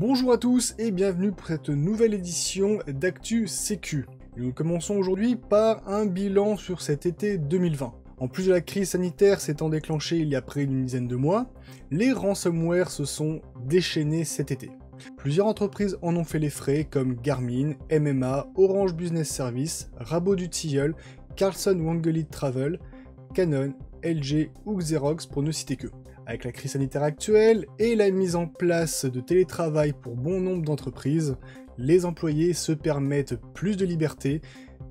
Bonjour à tous et bienvenue pour cette nouvelle édition d'Actu Sécu. Nous commençons aujourd'hui par un bilan sur cet été 2020. En plus de la crise sanitaire s'étant déclenchée il y a près d'une dizaine de mois, les ransomware se sont déchaînés cet été. Plusieurs entreprises en ont fait les frais comme Garmin, MMA, Orange Business Service, Rabot du Tilleul, Carlson Wangelid Travel, Canon, LG ou Xerox pour ne citer que. Avec la crise sanitaire actuelle et la mise en place de télétravail pour bon nombre d'entreprises, les employés se permettent plus de liberté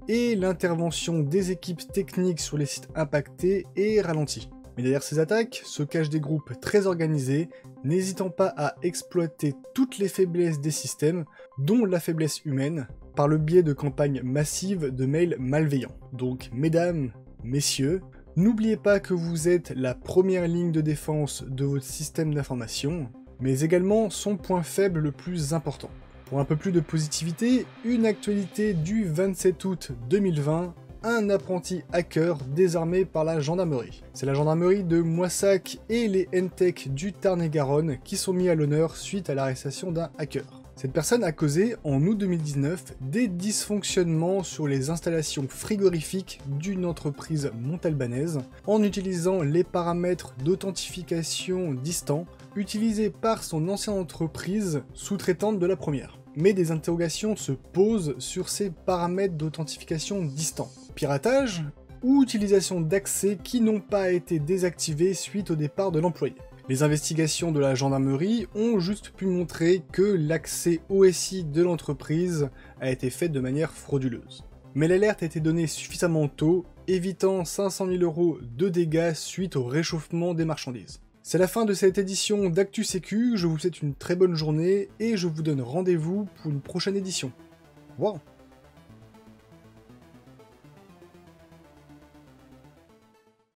et l'intervention des équipes techniques sur les sites impactés est ralentie. Mais derrière ces attaques se cachent des groupes très organisés, n'hésitant pas à exploiter toutes les faiblesses des systèmes, dont la faiblesse humaine, par le biais de campagnes massives de mails malveillants. Donc mesdames, messieurs, n'oubliez pas que vous êtes la première ligne de défense de votre système d'information, mais également son point faible le plus important. Pour un peu plus de positivité, une actualité du 27 août 2020, un apprenti hacker désarmé par la gendarmerie. C'est la gendarmerie de Moissac et les NTech du Tarn-et-Garonne qui sont mis à l'honneur suite à l'arrestation d'un hacker. Cette personne a causé, en août 2019, des dysfonctionnements sur les installations frigorifiques d'une entreprise montalbanaise en utilisant les paramètres d'authentification distants utilisés par son ancienne entreprise sous-traitante de la première. Mais des interrogations se posent sur ces paramètres d'authentification distants. Piratage ou utilisation d'accès qui n'ont pas été désactivés suite au départ de l'employé. Les investigations de la gendarmerie ont juste pu montrer que l'accès OSI de l'entreprise a été fait de manière frauduleuse. Mais l'alerte a été donnée suffisamment tôt, évitant 500 000 € de dégâts suite au réchauffement des marchandises. C'est la fin de cette édition d'Actu Sécu, je vous souhaite une très bonne journée et je vous donne rendez-vous pour une prochaine édition. Au revoir.